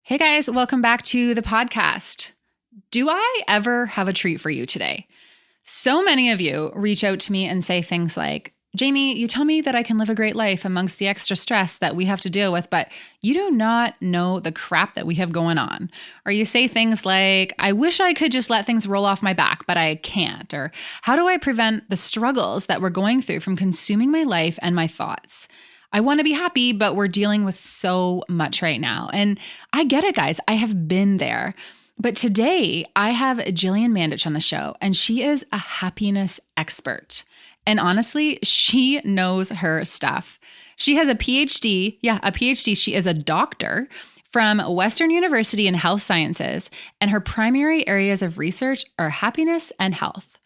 Hey guys, welcome back to the podcast. Do I ever have a treat for you today? So many of you reach out to me and say things like, Jamie, you tell me that I can live a great life amongst the extra stress that we have to deal with, but you do not know the crap that we have going on. Or you say things like, I wish I could just let things roll off my back, but I can't. Or how do I prevent the struggles that we're going through from consuming my life and my thoughts? I want to be happy, but we're dealing with so much right now. And I get it, guys. I have been there. But today I have Gillian Mandich on the show, and she is a happiness expert. And honestly, she knows her stuff. She has a PhD. Yeah, a PhD. She is a doctor from Western University in health sciences, and her primary areas of research are happiness and health.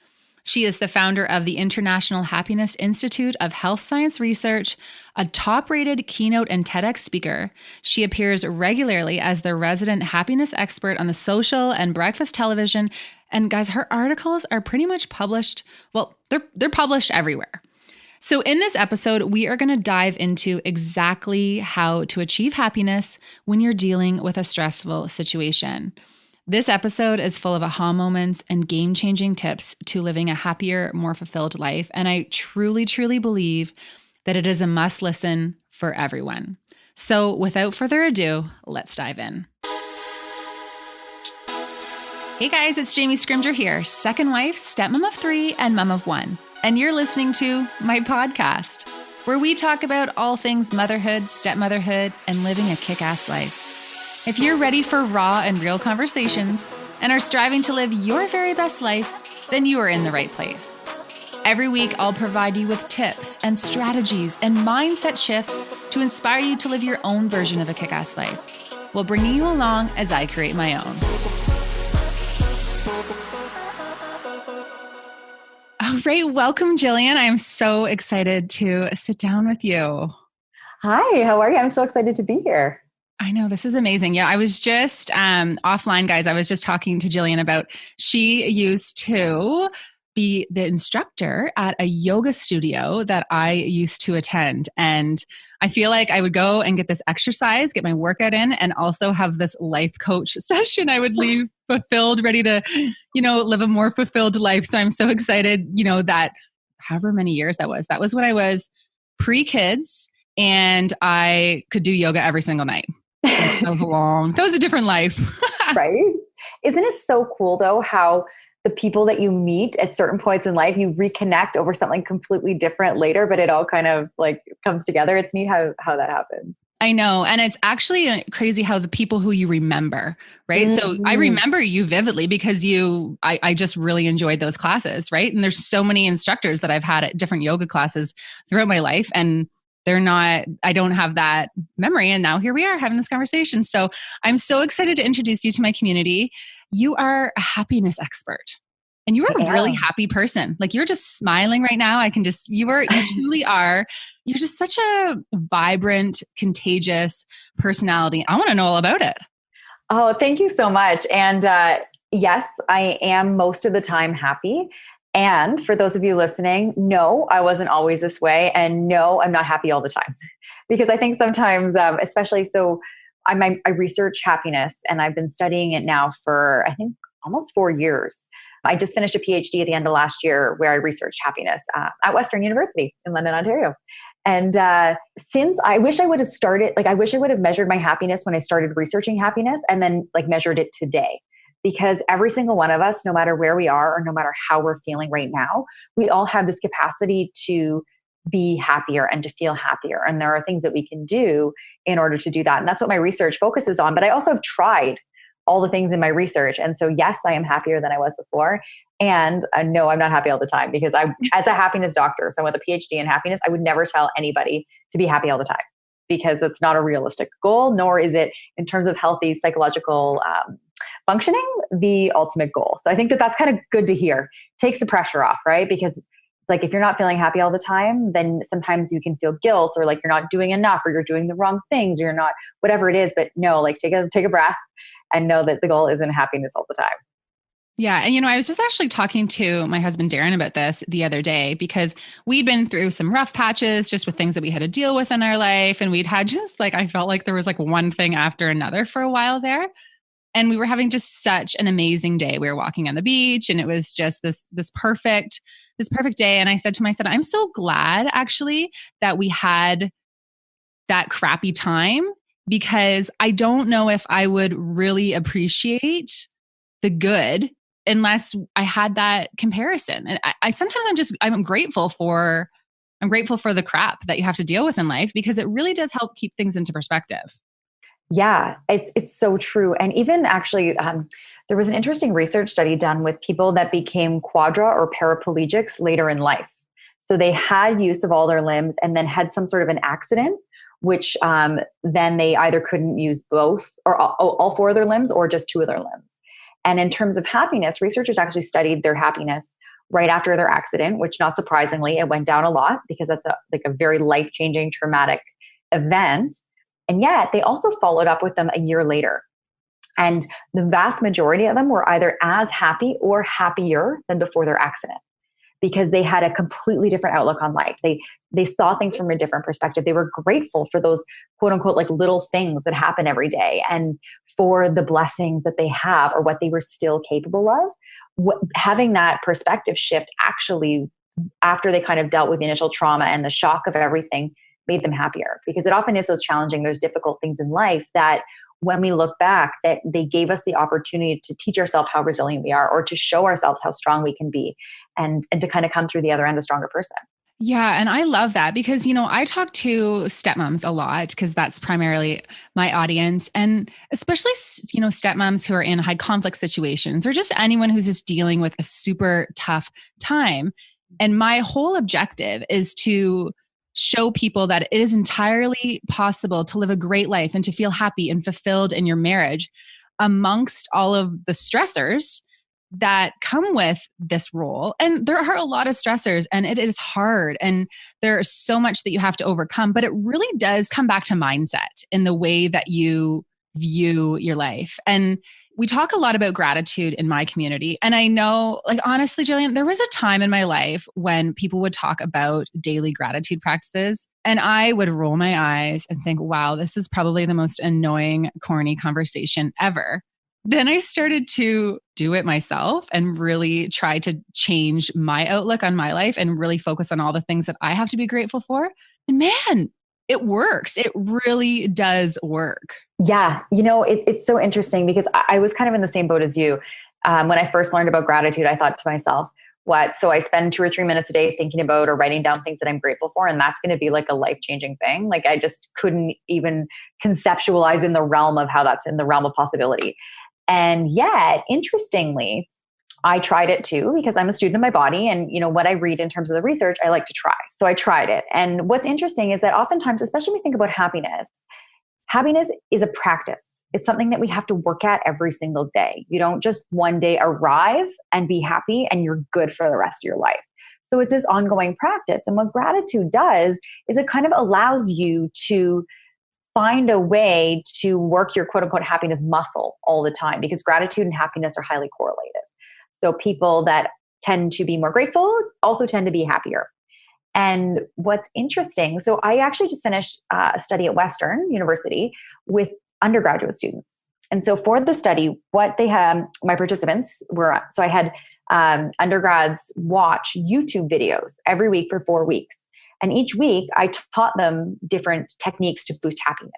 She is the founder of the International Happiness Institute of Health Science Research, a top-rated keynote and TEDx speaker. She appears regularly as the resident happiness expert on the social and breakfast television. And guys, her articles are pretty much published. Well, they're published everywhere. So in this episode, we are going to dive into exactly how to achieve happiness when you're dealing with a stressful situation. This episode is full of aha moments and game-changing tips to living a happier, more fulfilled life. And I truly, truly believe that it is a must listen for everyone. So without further ado, let's dive in. Hey guys, it's Jamie Scrimger here, second wife, stepmom of 3, and mom of 1. And you're listening to my podcast, where we talk about all things motherhood, stepmotherhood, and living a kick-ass life. If you're ready for raw and real conversations and are striving to live your very best life, then you are in the right place. Every week, I'll provide you with tips and strategies and mindset shifts to inspire you to live your own version of a kick-ass life, while bringing you along as I create my own. All right, welcome, Gillian. I am so excited to sit down with you. Hi, how are you? I'm so excited to be here. I know, this is amazing. Yeah, I was just offline, guys. I was just talking to Gillian about she used to be the instructor at a yoga studio that I used to attend. And I feel like I would go and get this exercise, get my workout in, and also have this life coach session. I would leave fulfilled, ready to, live a more fulfilled life. So I'm so excited, that however many years that was when I was pre-kids and I could do yoga every single night. That was a different life. Right? Isn't it so cool though, how the people that you meet at certain points in life, you reconnect over something completely different later, but it all kind of like comes together. It's neat how that happens. I know. And it's actually crazy how the people who you remember, right? Mm-hmm. So I remember you vividly because I just really enjoyed those classes, right? And there's so many instructors that I've had at different yoga classes throughout my life, and I don't have that memory. And now here we are having this conversation. So I'm so excited to introduce you to my community. You are a happiness expert, and you are a really happy person. Like, you're just smiling right now. You truly are. You're just such a vibrant, contagious personality. I want to know all about it. Oh, thank you so much. And yes, I am most of the time happy. And for those of you listening, no, I wasn't always this way. And no, I'm not happy all the time. Because I think sometimes, especially I research happiness, and I've been studying it now for, I think, almost 4 years. I just finished a PhD at the end of last year where I researched happiness at Western University in London, Ontario. And since I wish I would have started, I wish I would have measured my happiness when I started researching happiness and then measured it today. Because every single one of us, no matter where we are or no matter how we're feeling right now, we all have this capacity to be happier and to feel happier. And there are things that we can do in order to do that. And that's what my research focuses on. But I also have tried all the things in my research. And so, yes, I am happier than I was before. And no, I'm not happy all the time, because as a happiness doctor, so with a PhD in happiness, I would never tell anybody to be happy all the time, because that's not a realistic goal, nor is it, in terms of healthy psychological functioning, the ultimate goal. So I think that's kind of good to hear. Takes the pressure off, right? Because it's like, if you're not feeling happy all the time, then sometimes you can feel guilt, or like you're not doing enough, or you're doing the wrong things, or you're not, whatever it is. But no, take a breath and know that the goal isn't happiness all the time. Yeah. And, I was just actually talking to my husband, Darren, about this the other day because we'd been through some rough patches just with things that we had to deal with in our life. And we'd had just like, I felt like there was like one thing after another for a while there. And we were having just such an amazing day. We were walking on the beach and it was just this perfect day. And I said to my son, I'm so glad actually that we had that crappy time because I don't know if I would really appreciate the good unless I had that comparison. And I sometimes I'm grateful for the crap that you have to deal with in life because it really does help keep things into perspective. Yeah, it's so true. And even actually, there was an interesting research study done with people that became quadra or paraplegics later in life. So they had use of all their limbs and then had some sort of an accident, which then they either couldn't use both or all four of their limbs or just two of their limbs. And in terms of happiness, researchers actually studied their happiness right after their accident, which not surprisingly, it went down a lot because that's like a very life-changing traumatic event. And yet they also followed up with them a year later. And the vast majority of them were either as happy or happier than before their accident because they had a completely different outlook on life. They saw things from a different perspective. They were grateful for those quote unquote like little things that happen every day and for the blessings that they have or what they were still capable of. Having that perspective shift actually, after they kind of dealt with the initial trauma and the shock of everything, made them happier because it often is those challenging, there's difficult things in life that when we look back, that they gave us the opportunity to teach ourselves how resilient we are or to show ourselves how strong we can be and to kind of come through the other end a stronger person. Yeah. And I love that because, I talk to stepmoms a lot because that's primarily my audience. And especially, stepmoms who are in high conflict situations or just anyone who's just dealing with a super tough time. And my whole objective is to show people that it is entirely possible to live a great life and to feel happy and fulfilled in your marriage amongst all of the stressors that come with this role. And there are a lot of stressors and it is hard and there's so much that you have to overcome, but it really does come back to mindset in the way that you view your life. And we talk a lot about gratitude in my community. And I know, like, honestly, Gillian, there was a time in my life when people would talk about daily gratitude practices. And I would roll my eyes and think, wow, this is probably the most annoying, corny conversation ever. Then I started to do it myself and really try to change my outlook on my life and really focus on all the things that I have to be grateful for. And man, it works. It really does work. Yeah, it's so interesting because I was kind of in the same boat as you. When I first learned about gratitude, I thought to myself, what? So I spend 2 or 3 minutes a day thinking about or writing down things that I'm grateful for, and that's going to be like a life-changing thing. Like I just couldn't even conceptualize in the realm of how that's in the realm of possibility. And yet, interestingly, I tried it too because I'm a student of my body and what I read in terms of the research, I like to try. So I tried it. And what's interesting is that oftentimes, especially when we think about happiness is a practice. It's something that we have to work at every single day. You don't just one day arrive and be happy and you're good for the rest of your life. So it's this ongoing practice. And what gratitude does is it kind of allows you to find a way to work your quote unquote happiness muscle all the time because gratitude and happiness are highly correlated. So people that tend to be more grateful also tend to be happier. And what's interesting, so I actually just finished a study at Western University with undergraduate students. And so for the study, what they had, my participants were, so I had undergrads watch YouTube videos every week for 4 weeks. And each week I taught them different techniques to boost happiness.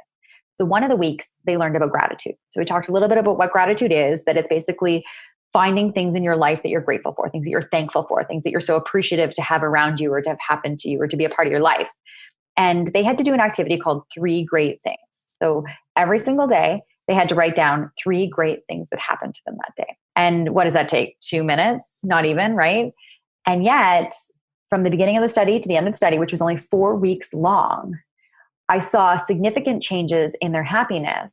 So one of the weeks they learned about gratitude. So we talked a little bit about what gratitude is, that it's basically finding things in your life that you're grateful for, things that you're thankful for, things that you're so appreciative to have around you or to have happened to you or to be a part of your life. And they had to do an activity called 3 great things. So every single day they had to write down 3 great things that happened to them that day. And what does that take? 2 minutes? Not even, right? And yet from the beginning of the study to the end of the study, which was only 4 weeks long, I saw significant changes in their happiness.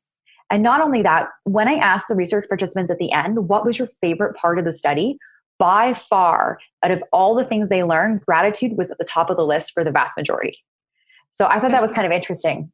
And not only that, when I asked the research participants at the end, what was your favorite part of the study? By far, out of all the things they learned, gratitude was at the top of the list for the vast majority. So I thought that was kind of interesting.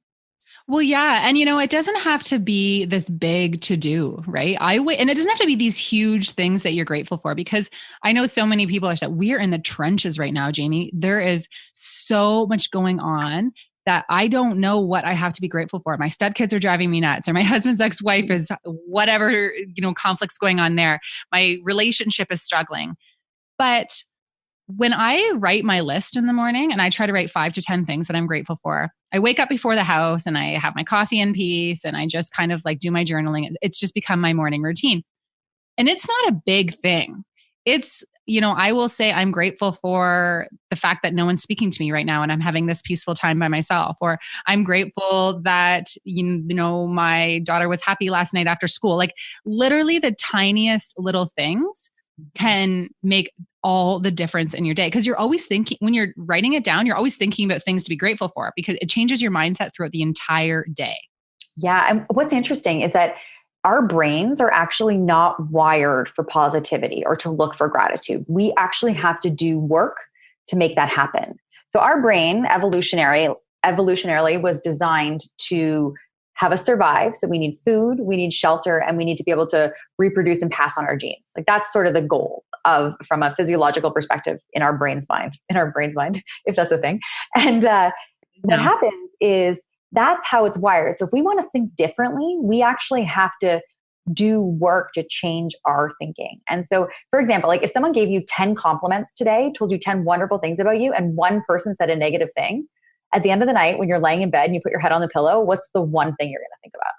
Well, yeah. And it doesn't have to be this big to do, right? And it doesn't have to be these huge things that you're grateful for, because I know so many people are that we're in the trenches right now, Jamie. There is so much going on that I don't know what I have to be grateful for. My stepkids are driving me nuts, or my husband's ex-wife is whatever, conflicts going on there. My relationship is struggling. But when I write my list in the morning, and I try to write 5 to 10 things that I'm grateful for, I wake up before the house and I have my coffee in peace and I just kind of like do my journaling. It's just become my morning routine. And it's not a big thing. It's, I will say I'm grateful for the fact that no one's speaking to me right now and I'm having this peaceful time by myself. Or I'm grateful that, my daughter was happy last night after school. Like literally the tiniest little things can make all the difference in your day. Because you're always thinking, when you're writing it down, you're always thinking about things to be grateful for, because it changes your mindset throughout the entire day. Yeah. And what's interesting is that our brains are actually not wired for positivity or to look for gratitude. We actually have to do work to make that happen. So our brain evolutionarily was designed to have us survive. So we need food, we need shelter, and we need to be able to reproduce and pass on our genes. Like that's sort of the goal from a physiological perspective in our brain's mind, if that's a thing. And what happens is that's how it's wired. So if we want to think differently, we actually have to do work to change our thinking. And so, for example, like if someone gave you 10 compliments today, told you 10 wonderful things about you, and one person said a negative thing, at the end of the night, when you're laying in bed and you put your head on the pillow, what's the one thing you're going to think about?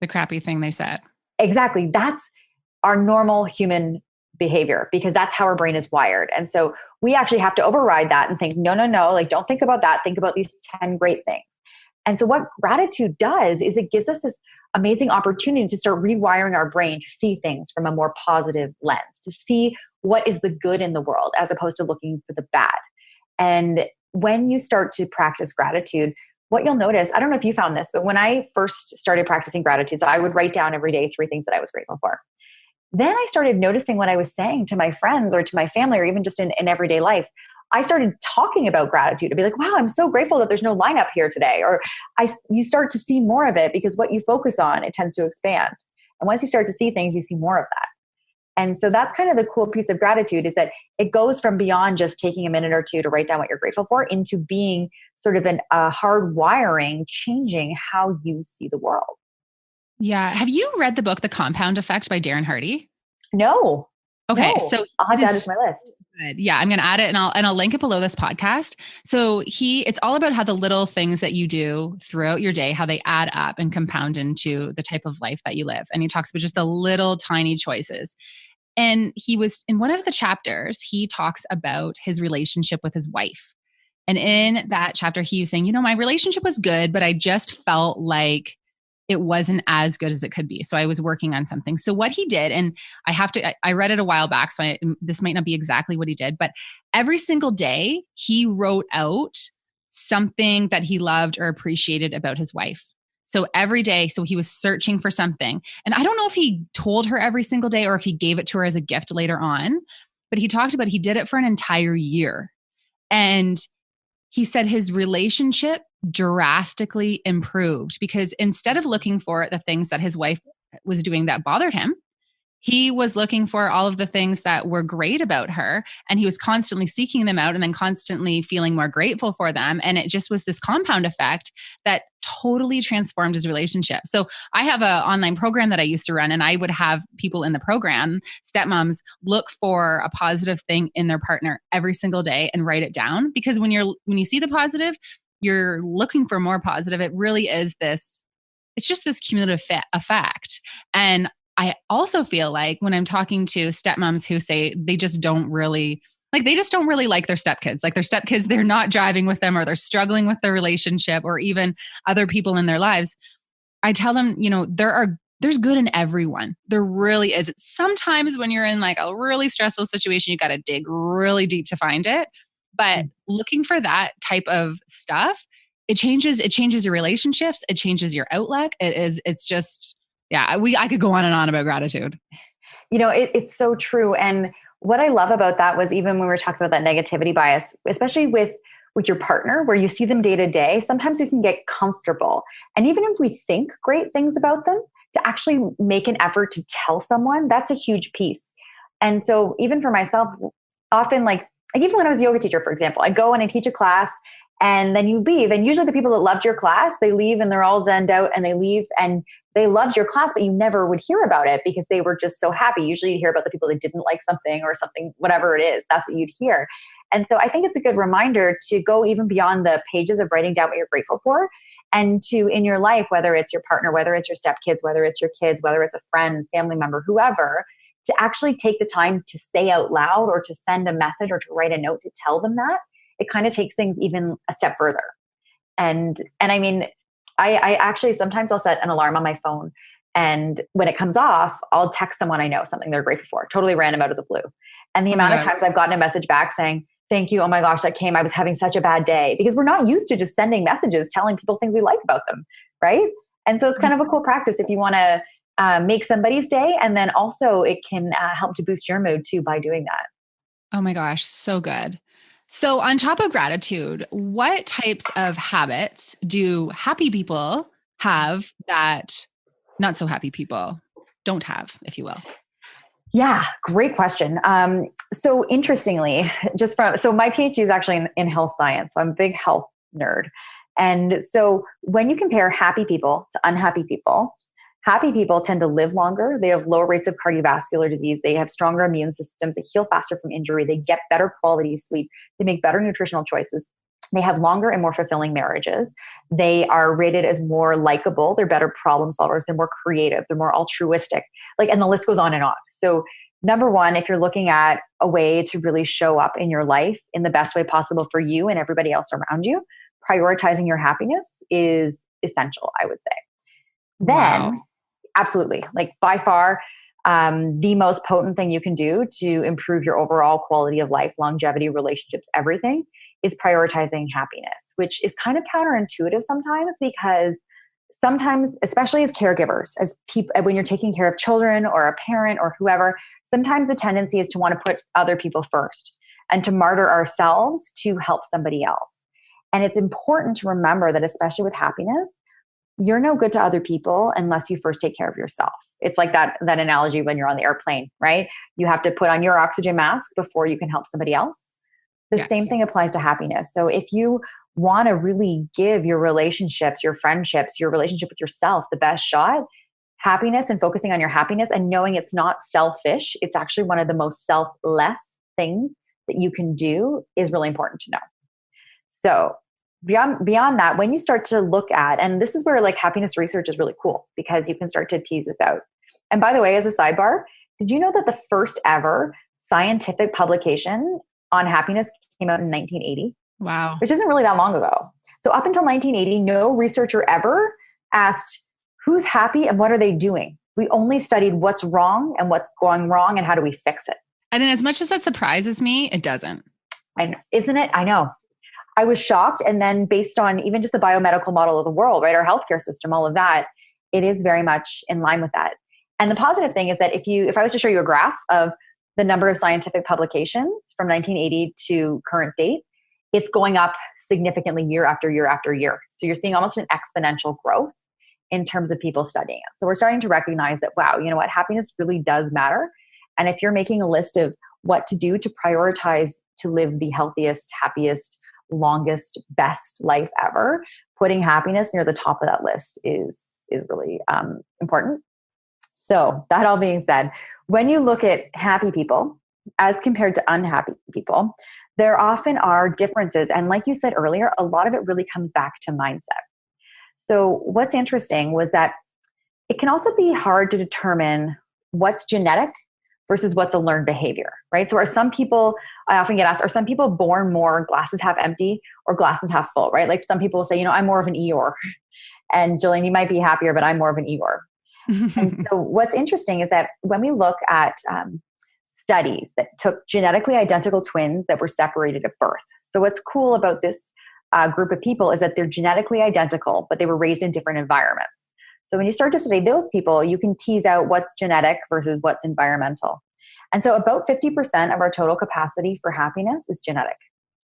The crappy thing they said. Exactly. That's our normal human behavior, because that's how our brain is wired. And so we actually have to override that and think, no, like don't think about that. Think about these 10 great things. And so what gratitude does is it gives us this amazing opportunity to start rewiring our brain to see things from a more positive lens, to see what is the good in the world as opposed to looking for the bad. And when you start to practice gratitude, what you'll notice, I don't know if you found this, but when I first started practicing gratitude, so I would write down every day 3 things that I was grateful for. Then I started noticing what I was saying to my friends or to my family, or even just in everyday life. I started talking about gratitude to be like, wow, I'm so grateful that there's no lineup here today. Or you start to see more of it, because what you focus on, it tends to expand. And once you start to see things, you see more of that. And so that's kind of the cool piece of gratitude, is that it goes from beyond just taking a minute or two to write down what you're grateful for into being sort of a hard wiring, changing how you see the world. Yeah. Have you read the book, The Compound Effect by Darren Hardy? No. Okay. No. So I'll have to add it to my list. Good. Yeah, I'm going to add it, and I'll link it below this podcast. So it's all about how the little things that you do throughout your day, how they add up and compound into the type of life that you live. And he talks about just the little tiny choices. And he was in one of the chapters, he talks about his relationship with his wife. And in that chapter, he was saying, my relationship was good, but I just felt like it wasn't as good as it could be. So I was working on something. So what he did, and I read it a while back, so this might not be exactly what he did, but every single day he wrote out something that he loved or appreciated about his wife. So every day, so he was searching for something. And I don't know if he told her every single day or if he gave it to her as a gift later on, but he talked about he did it for an entire year. And he said his relationship drastically improved, because instead of looking for the things that his wife was doing that bothered him, he was looking for all of the things that were great about her, and he was constantly seeking them out and then constantly feeling more grateful for them. And it just was this compound effect that totally transformed his relationship. So I have an online program that I used to run, and I would have people in the program, stepmoms, look for a positive thing in their partner every single day and write it down. Because when you see the positive, you're looking for more positive. It really is it's just this cumulative effect. And I also feel like when I'm talking to stepmoms who say they just don't really like their stepkids, like their stepkids, they're not driving with them, or they're struggling with their relationship, or even other people in their lives, I tell them, there's good in everyone. There really is. It's sometimes when you're in like a really stressful situation, you got to dig really deep to find it. But looking for that type of stuff, it changes your relationships. It changes your outlook. It's just, yeah, I could go on and on about gratitude. It's so true. And what I love about that was, even when we were talking about that negativity bias, especially with with your partner where you see them day to day, sometimes we can get comfortable. And even if we think great things about them, to actually make an effort to tell someone, that's a huge piece. And so even for myself, often like even when I was a yoga teacher, for example, I go and I teach a class and then you leave. And usually the people that loved your class, they leave and they're all zenned out and they leave and they loved your class, but you never would hear about it because they were just so happy. Usually you'd hear about the people that didn't like something or something, whatever it is, that's what you'd hear. And so I think it's a good reminder to go even beyond the pages of writing down what you're grateful for, and to, in your life, whether it's your partner, whether it's your stepkids, whether it's your kids, whether it's a friend, family member, whoever, to actually take the time to say out loud or to send a message or to write a note to tell them that. It kind of takes things even a step further. And I mean, I actually, sometimes I'll set an alarm on my phone, and when it comes off, I'll text someone I know something they're grateful for, totally random out of the blue. And the amount of times I've gotten a message back saying, thank you. Oh my gosh, that came. I was having such a bad day, because we're not used to just sending messages telling people things we like about them. Right. And so it's kind of a cool practice if you want to make somebody's day. And then also it can help to boost your mood too by doing that. Oh my gosh. So good. So on top of gratitude, what types of habits do happy people have that not so happy people don't have, if you will? Yeah, great question. So interestingly, so my PhD is actually in health science. So I'm a big health nerd. And so when you compare happy people to unhappy people, happy people tend to live longer. They have lower rates of cardiovascular disease. They have stronger immune systems. They heal faster from injury. They get better quality sleep. They make better nutritional choices. They have longer and more fulfilling marriages. They are rated as more likable. They're better problem solvers. They're more creative. They're more altruistic. And the list goes on and on. So number one, if you're looking at a way to really show up in your life in the best way possible for you and everybody else around you, prioritizing your happiness is essential, I would say. Wow. Then, absolutely, by far, the most potent thing you can do to improve your overall quality of life, longevity, relationships, everything, is prioritizing happiness, which is kind of counterintuitive sometimes, because sometimes, especially as caregivers, as people, when you're taking care of children or a parent or whoever, sometimes the tendency is to want to put other people first and to martyr ourselves to help somebody else. And it's important to remember that, especially with happiness, you're no good to other people unless you first take care of yourself. It's like that analogy when you're on the airplane, right? You have to put on your oxygen mask before you can help somebody else. The same thing applies to happiness. So if you want to really give your relationships, your friendships, your relationship with yourself the best shot, happiness and focusing on your happiness and knowing it's not selfish, it's actually one of the most selfless things that you can do, is really important to know. So beyond that, when you start to look at, and this is where happiness research is really cool, because you can start to tease this out. And by the way, as a sidebar, did you know that the first ever scientific publication on happiness came out in 1980? Wow. Which isn't really that long ago. So up until 1980, no researcher ever asked who's happy and what are they doing. We only studied what's wrong and what's going wrong and how do we fix it. And then, as much as that surprises me, it doesn't. Isn't it? I know. I was shocked. And then based on even just the biomedical model of the world, right, our healthcare system, all of that, it is very much in line with that. And the positive thing is that if I was to show you a graph of the number of scientific publications from 1980 to current date, it's going up significantly year after year after year. So you're seeing almost an exponential growth in terms of people studying it. So we're starting to recognize that, wow, you know what, happiness really does matter. And if you're making a list of what to do to prioritize to live the healthiest, happiest, longest, best life ever, putting happiness near the top of that list is really important. So that all being said, when you look at happy people as compared to unhappy people, there often are differences. And like you said earlier, a lot of it really comes back to mindset. So what's interesting was that it can also be hard to determine what's genetic versus what's a learned behavior, right? So are some people, I often get asked, are some people born more glasses half empty or glasses half full, right? Some people will say, I'm more of an Eeyore. And Gillian, you might be happier, but I'm more of an Eeyore. And so what's interesting is that when we look at studies that took genetically identical twins that were separated at birth. So what's cool about this group of people is that they're genetically identical, but they were raised in different environments. So when you start to study those people, you can tease out what's genetic versus what's environmental. And so about 50% of our total capacity for happiness is genetic.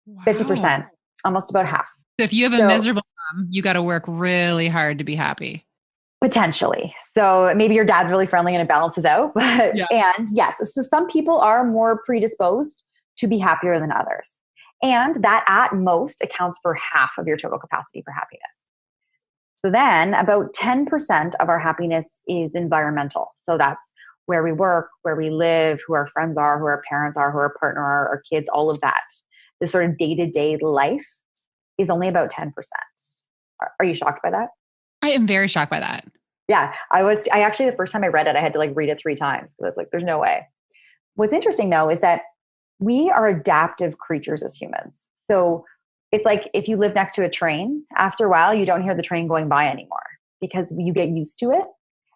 Wow. 50%. almost about half. So if you have a So miserable mom, you got to work really hard to be happy. potentially. So maybe your dad's really friendly and it balances out. But, Yeah. and yes, so some people are more predisposed to be happier than others. And that at most accounts for half of your total capacity for happiness. So then about 10% of our happiness is environmental. So that's where we work, where we live, who our friends are, who our parents are, who our partner are, our kids, all of that. This sort of day-to-day life is only about 10%. Are you shocked by that? I am very shocked by that. Yeah, I actually, the first time I read it, I had to like read it 3 times because I was like, there's no way. What's interesting though is that we are adaptive creatures as humans. So it's like if you live next to a train, after a while, you don't hear the train going by anymore because you get used to it.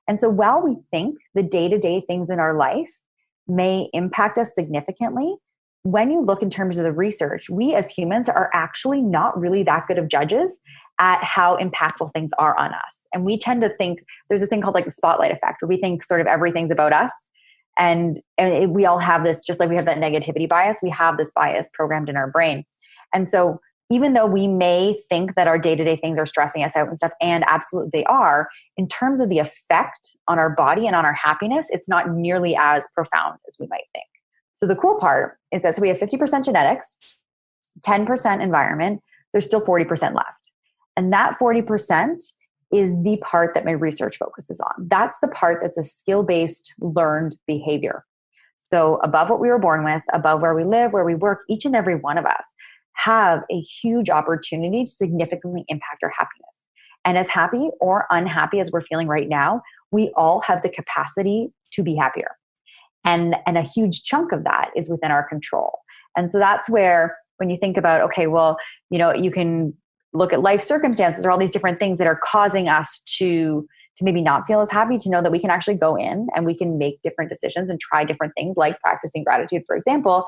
And so while we think the day-to-day things in our life may impact us significantly, when you look in terms of the research, we as humans are actually not really that good of judges at how impactful things are on us. And we tend to think there's this thing called like the spotlight effect, where we think sort of everything's about us. And we all have this, just like we have that negativity bias, we have this bias programmed in our brain. And so even though we may think that our day-to-day things are stressing us out and stuff, and absolutely they are, in terms of the effect on our body and on our happiness, it's not nearly as profound as we might think. So the cool part is that so we have 50% genetics, 10% environment, there's still 40% left. And that 40% is the part that my research focuses on. That's the part that's a skill-based learned behavior. So above what we were born with, above where we live, where we work, each and every one of us have a huge opportunity to significantly impact our happiness. And as happy or unhappy as we're feeling right now, we all have the capacity to be happier. And a huge chunk of that is within our control. And so that's where when you think about, okay, well, you can look at life circumstances or all these different things that are causing us to maybe not feel as happy, to know that we can actually go in and we can make different decisions and try different things like practicing gratitude, for example,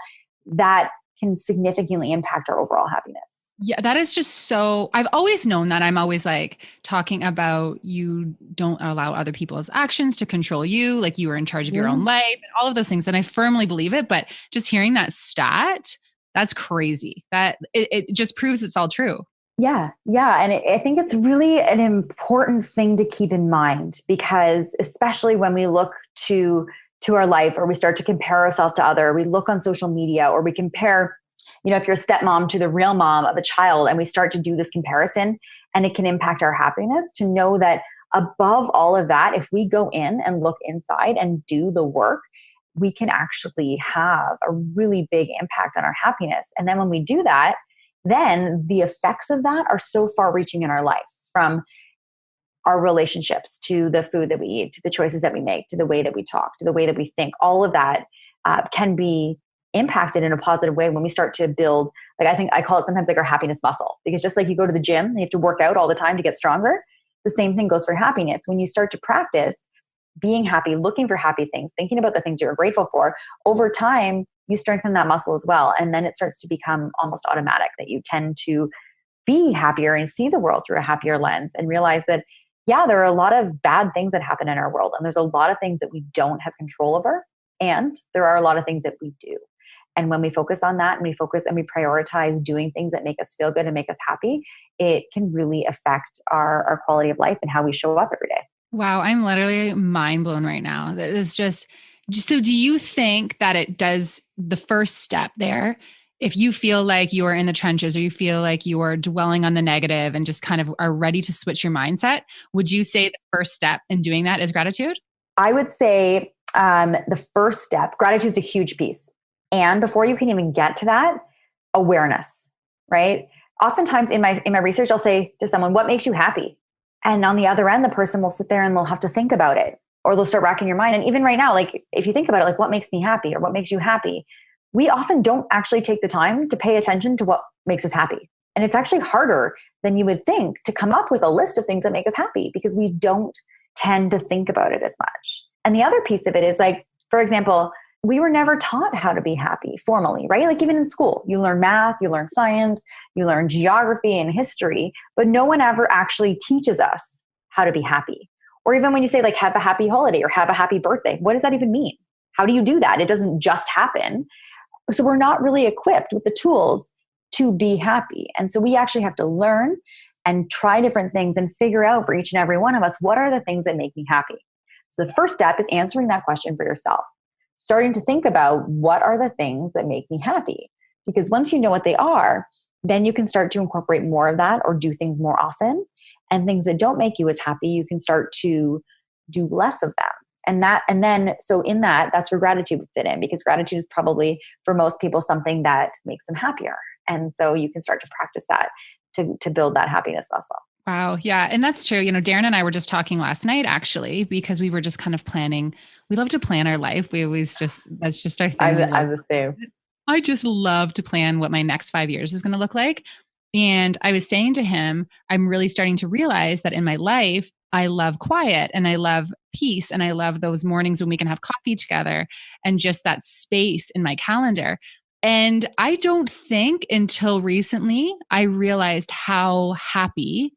that can significantly impact our overall happiness. Yeah, that is just so, I've always known that. I'm always like talking about you don't allow other people's actions to control you, like you are in charge of your own life and all of those things. And I firmly believe it, but just hearing that stat, that's crazy. That it just proves it's all true. Yeah. Yeah. And I think it's really an important thing to keep in mind, because especially when we look to our life, or we start to compare ourselves to other, we look on social media, or we compare, if you're a stepmom to the real mom of a child, and we start to do this comparison, and it can impact our happiness, to know that above all of that, if we go in and look inside and do the work, we can actually have a really big impact on our happiness. And then when we do that, then the effects of that are so far reaching in our life, from our relationships to the food that we eat, to the choices that we make, to the way that we talk, to the way that we think. All of that can be impacted in a positive way when we start to build, like I think I call it sometimes like our happiness muscle, because just like you go to the gym and you have to work out all the time to get stronger, the same thing goes for happiness. When you start to practice being happy, looking for happy things, thinking about the things you're grateful for, over time, you strengthen that muscle as well. And then it starts to become almost automatic that you tend to be happier and see the world through a happier lens, and realize that, yeah, there are a lot of bad things that happen in our world. And there's a lot of things that we don't have control over. And there are a lot of things that we do. And when we focus on that, and we focus and we prioritize doing things that make us feel good and make us happy, it can really affect our quality of life and how we show up every day. Wow. I'm literally mind blown right now. That is just, so do you think that it does the first step there? If you feel like you are in the trenches, or you feel like you are dwelling on the negative and just kind of are ready to switch your mindset, would you say the first step in doing that is gratitude? I would say the first step, gratitude is a huge piece. And before you can even get to that, awareness, right? Oftentimes in my research, I'll say to someone, what makes you happy? And on the other end, the person will sit there and they'll have to think about it, or they'll start racking your mind. And even right now, like if you think about it, like what makes me happy or what makes you happy? We often don't actually take the time to pay attention to what makes us happy. And it's actually harder than you would think to come up with a list of things that make us happy, because we don't tend to think about it as much. And the other piece of it is, like, for example, we were never taught how to be happy formally, right? Like even in school, you learn math, you learn science, you learn geography and history, but no one ever actually teaches us how to be happy. Or even when you say like, have a happy holiday or have a happy birthday, what does that even mean? How do you do that? It doesn't just happen. So we're not really equipped with the tools to be happy. And so we actually have to learn and try different things and figure out for each and every one of us, what are the things that make me happy? So the first step is answering that question for yourself, starting to think about what are the things that make me happy? Because once you know what they are, then you can start to incorporate more of that or do things more often. And things that don't make you as happy, you can start to do less of them. So in that, that's where gratitude would fit in, because gratitude is probably for most people something that makes them happier. And so you can start to practice that to build that happiness muscle. Wow. Yeah. And that's true. Darren and I were just talking last night, actually, because we were just kind of planning. We love to plan our life. That's just our thing. I'm the same. I just love to plan what my next 5 years is going to look like. And I was saying to him, I'm really starting to realize that in my life, I love quiet and I love peace. And I love those mornings when we can have coffee together and just that space in my calendar. And I don't think until recently I realized how happy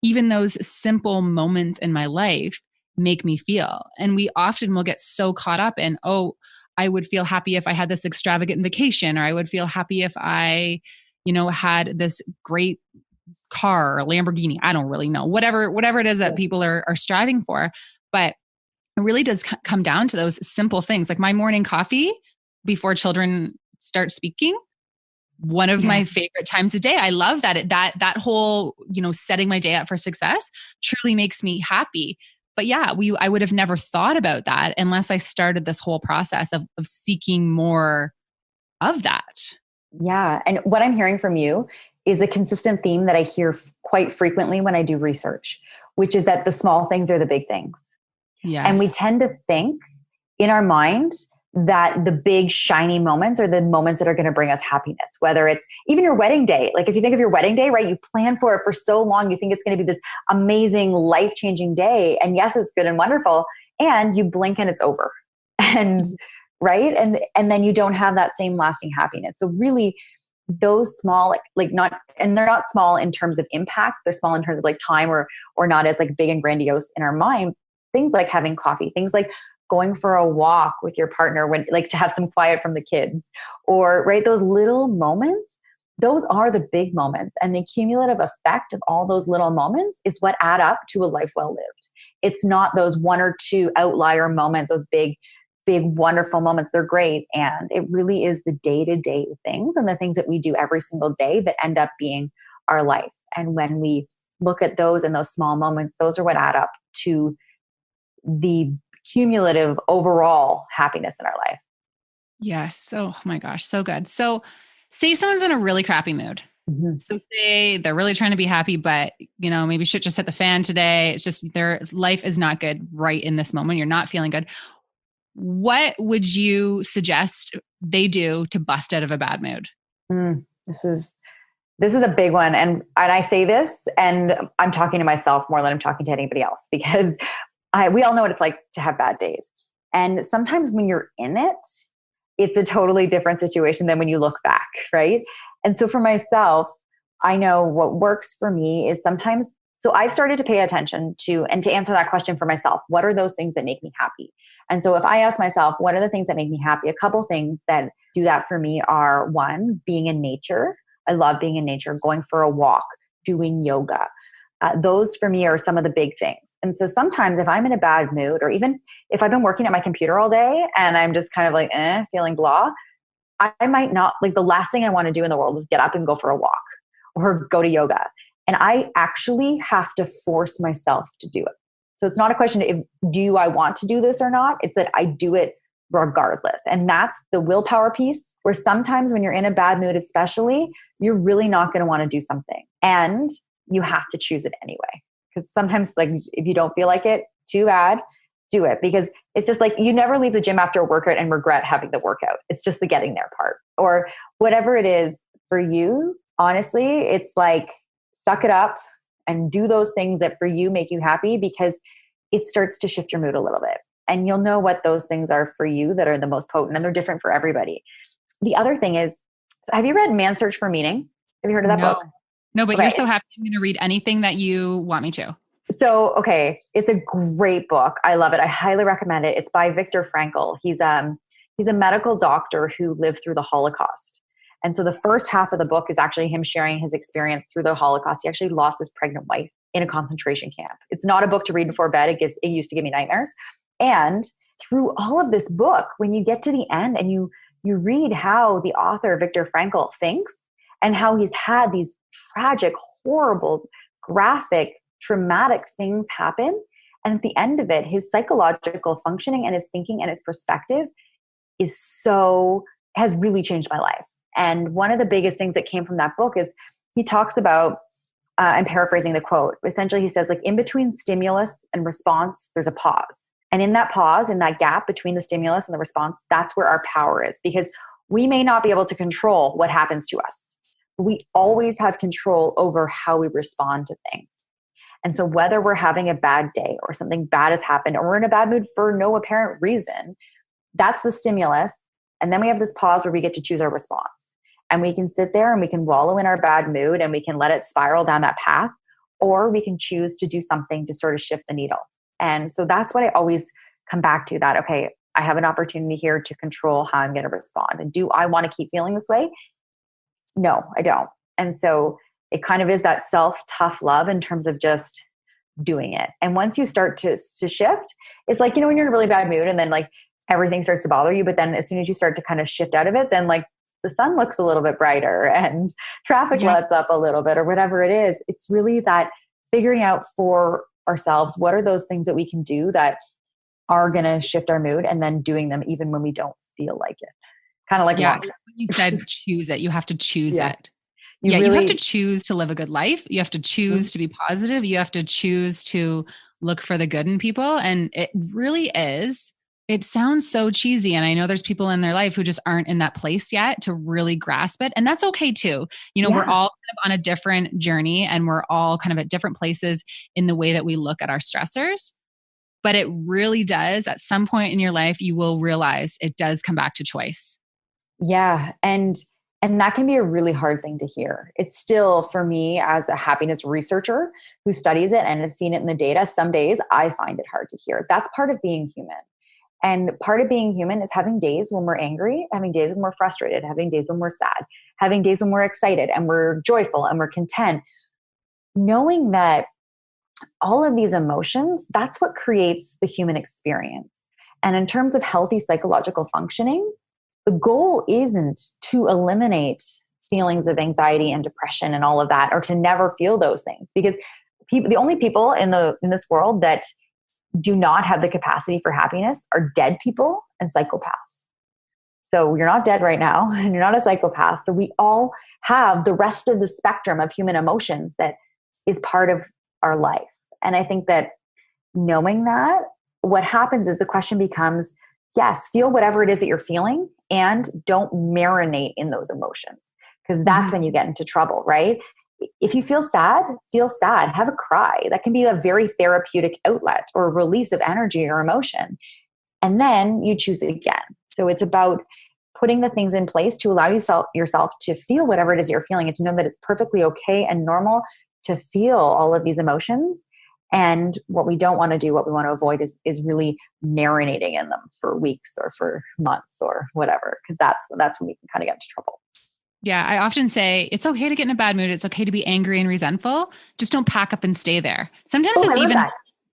even those simple moments in my life make me feel. And we often will get so caught up in, oh, I would feel happy if I had this extravagant vacation, or I would feel happy if I, had this great car or Lamborghini. I don't really know, whatever it is that people are striving for. But it really does come down to those simple things, like my morning coffee before children start speaking. One of my favorite times of day. I love that whole, setting my day up for success truly makes me happy. But yeah, I would have never thought about that unless I started this whole process of seeking more of that. Yeah. And what I'm hearing from you is a consistent theme that I hear quite frequently when I do research, which is that the small things are the big things. Yes. And we tend to think in our mind that the big shiny moments are the moments that are going to bring us happiness, whether it's even your wedding day. Like if you think of your wedding day, right, you plan for it for so long, you think it's going to be this amazing life-changing day. And yes, it's good and wonderful. And you blink and it's over. And right. And then you don't have that same lasting happiness. So really those small, and they're not small in terms of impact. They're small in terms of like time or not as like big and grandiose in our mind. Things like having coffee, things like going for a walk with your partner when like to have some quiet from the kids, or right, those little moments, those are the big moments. And the cumulative effect of all those little moments is what add up to a life well lived. It's not those one or two outlier moments, those big, wonderful moments. They're great. And it really is the day-to-day things and the things that we do every single day that end up being our life. And when we look at those and those small moments, those are what add up to the cumulative overall happiness in our life. Yes. Oh my gosh. So good. So say someone's in a really crappy mood. Mm-hmm. So say they're really trying to be happy, but maybe shit just hit the fan today. It's just their life is not good right in this moment. You're not feeling good. What would you suggest they do to bust out of a bad mood? This is a big one. And I say this, and I'm talking to myself more than I'm talking to anybody else, because we all know what it's like to have bad days. And sometimes when you're in it, it's a totally different situation than when you look back, right? And so for myself, I know what works for me is sometimes, so I've started to pay attention to, and to answer that question for myself, what are those things that make me happy? And so if I ask myself, what are the things that make me happy? A couple things that do that for me are, one, being in nature. I love being in nature, going for a walk, doing yoga. Those for me are some of the big things. And so sometimes if I'm in a bad mood, or even if I've been working at my computer all day and I'm just kind of like, feeling blah, I might not, like the last thing I want to do in the world is get up and go for a walk or go to yoga. And I actually have to force myself to do it. So it's not a question of do I want to do this or not? It's that I do it regardless. And that's the willpower piece, where sometimes when you're in a bad mood, especially, you're really not going to want to do something. And you have to choose it anyway. Because sometimes, like, if you don't feel like it, too bad, do it. Because it's just like, you never leave the gym after a workout and regret having the workout. It's just the getting there part. Or whatever it is for you, honestly, it's like, suck it up and do those things that for you make you happy, because it starts to shift your mood a little bit. And you'll know what those things are for you that are the most potent, and they're different for everybody. The other thing is, have you read Man's Search for Meaning? Have you heard of that book? No, but You're so happy I'm going to read anything that you want me to. So, okay. It's a great book. I love it. I highly recommend it. It's by Viktor Frankl. He's a medical doctor who lived through the Holocaust. And so the first half of the book is actually him sharing his experience through the Holocaust. He actually lost his pregnant wife in a concentration camp. It's not a book to read before bed. It used to give me nightmares. And through all of this book, when you get to the end and you read how the author, Viktor Frankl, thinks and how he's had these tragic, horrible, graphic, traumatic things happen. And at the end of it, his psychological functioning and his thinking and his perspective has really changed my life. And one of the biggest things that came from that book is he talks about, I'm paraphrasing the quote, essentially he says, like, in between stimulus and response, there's a pause. And in that pause, in that gap between the stimulus and the response, that's where our power is, because we may not be able to control what happens to us, but we always have control over how we respond to things. And so whether we're having a bad day or something bad has happened or we're in a bad mood for no apparent reason, that's the stimulus. And then we have this pause where we get to choose our response. And we can sit there and we can wallow in our bad mood and we can let it spiral down that path, or we can choose to do something to sort of shift the needle. And so that's what I always come back to, that, okay, I have an opportunity here to control how I'm going to respond. And do I want to keep feeling this way? No, I don't. And so it kind of is that self-tough love in terms of just doing it. And once you start to shift, it's like, when you're in a really bad mood and then like everything starts to bother you, but then as soon as you start to kind of shift out of it, then like the sun looks a little bit brighter and traffic lets up a little bit or whatever it is. It's really that figuring out for ourselves, what are those things that we can do that are going to shift our mood, and then doing them even when we don't feel like it. Kind of like you said choose it. You have to choose it. You have to choose to live a good life. You have to choose to be positive. You have to choose to look for the good in people. And it really is, it sounds so cheesy. And I know there's people in their life who just aren't in that place yet to really grasp it. And that's okay too. We're all kind of on a different journey and we're all kind of at different places in the way that we look at our stressors. But it really does, at some point in your life, you will realize it does come back to choice. Yeah. And that can be a really hard thing to hear. It's still, for me as a happiness researcher who studies it and has seen it in the data, some days I find it hard to hear. That's part of being human. And part of being human is having days when we're angry, having days when we're frustrated, having days when we're sad, having days when we're excited and we're joyful and we're content. Knowing that all of these emotions, that's what creates the human experience. And in terms of healthy psychological functioning, the goal isn't to eliminate feelings of anxiety and depression and all of that, or to never feel those things, because the only people in this world that do not have the capacity for happiness are dead people and psychopaths. So you're not dead right now and you're not a psychopath. So we all have the rest of the spectrum of human emotions that is part of our life. And I think that knowing that, what happens is the question becomes, yes, feel whatever it is that you're feeling and don't marinate in those emotions, because that's when you get into trouble, right? If you feel sad, have a cry. That can be a very therapeutic outlet or release of energy or emotion. And then you choose it again. So it's about putting the things in place to allow yourself to feel whatever it is you're feeling, and to know that it's perfectly okay and normal to feel all of these emotions. And what we don't want to do, what we want to avoid is really marinating in them for weeks or for months or whatever, because that's when we can kind of get into trouble. Yeah, I often say it's okay to get in a bad mood. It's okay to be angry and resentful. Just don't pack up and stay there. Sometimes it's even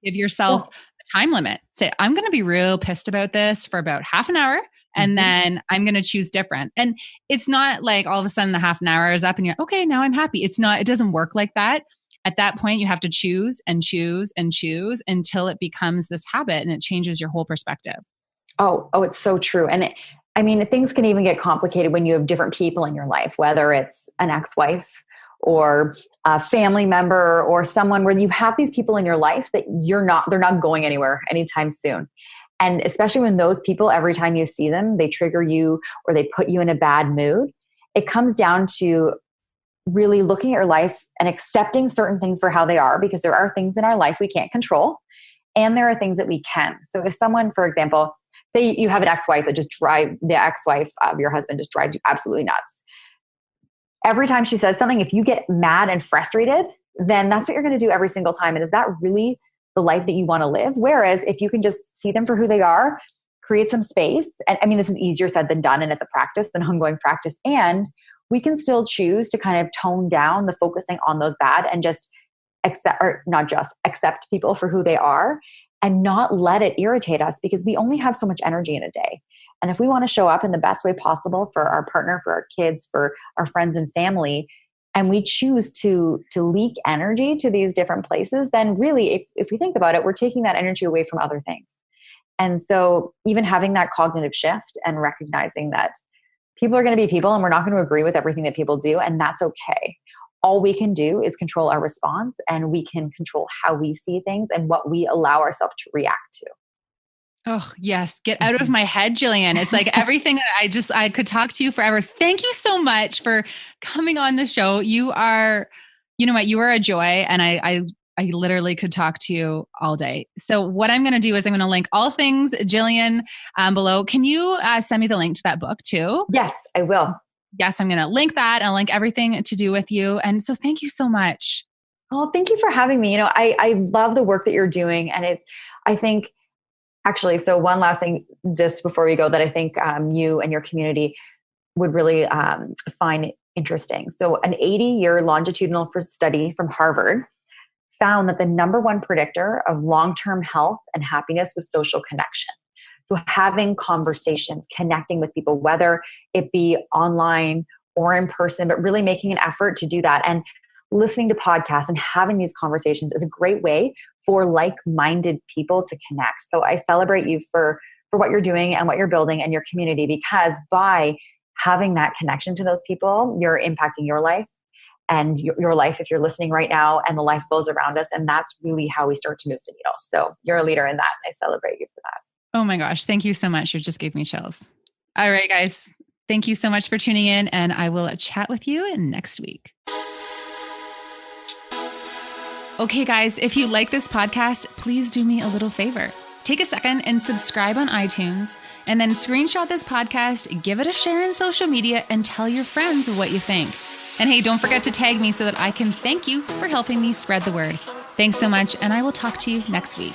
give yourself a time limit. Say, I'm going to be real pissed about this for about half an hour, and then I'm going to choose different. And it's not like all of a sudden the half an hour is up and you're, okay, now I'm happy. It's not, it doesn't work like that. At that point, you have to choose and choose and choose until it becomes this habit and it changes your whole perspective. Oh, it's so true. And things can even get complicated when you have different people in your life, whether it's an ex-wife or a family member or someone where you have these people in your life that they're not going anywhere anytime soon. And especially when those people, every time you see them, they trigger you or they put you in a bad mood. It comes down to really looking at your life and accepting certain things for how they are, because there are things in our life we can't control and there are things that we can. So if someone, for example, say you have an ex-wife that the ex-wife of your husband just drives you absolutely nuts. Every time she says something, if you get mad and frustrated, then that's what you're going to do every single time. And is that really the life that you want to live? Whereas if you can just see them for who they are, create some space. And this is easier said than done. And it's a practice, an ongoing practice. And we can still choose to kind of tone down the focusing on those bad and just accept, or not just accept people for who they are and not let it irritate us, because we only have so much energy in a day. And if we want to show up in the best way possible for our partner, for our kids, for our friends and family, and we choose to leak energy to these different places, then really, if we think about it, we're taking that energy away from other things. And so even having that cognitive shift and recognizing that people are going to be people and we're not going to agree with everything that people do, and that's okay. All we can do is control our response, and we can control how we see things and what we allow ourselves to react to. Oh, yes. Get out of my head, Gillian. It's like everything that I could talk to you forever. Thank you so much for coming on the show. You are, you know what, you are a joy. And I literally could talk to you all day. So what I'm going to do is I'm going to link all things Gillian below. Can you send me the link to that book too? Yes, I will. Yes, I'm going to link that and link everything to do with you. And so thank you so much. Oh, thank you for having me. I love the work that you're doing. And I think, actually, so one last thing just before we go that I think you and your community would really find interesting. So an 80-year longitudinal study from Harvard found that the number one predictor of long-term health and happiness was social connection. So having conversations, connecting with people, whether it be online or in person, but really making an effort to do that. And listening to podcasts and having these conversations is a great way for like-minded people to connect. So I celebrate you for what you're doing and what you're building and your community, because by having that connection to those people, you're impacting your life and your life if you're listening right now, and the life of those around us. And that's really how we start to move the needle. So you're a leader in that. I celebrate you for that. Oh my gosh. Thank you so much. You just gave me chills. All right, guys. Thank you so much for tuning in, and I will chat with you next week. Okay, guys, if you like this podcast, please do me a little favor. Take a second and subscribe on iTunes, and then screenshot this podcast, give it a share in social media, and tell your friends what you think. And hey, don't forget to tag me so that I can thank you for helping me spread the word. Thanks so much, and I will talk to you next week.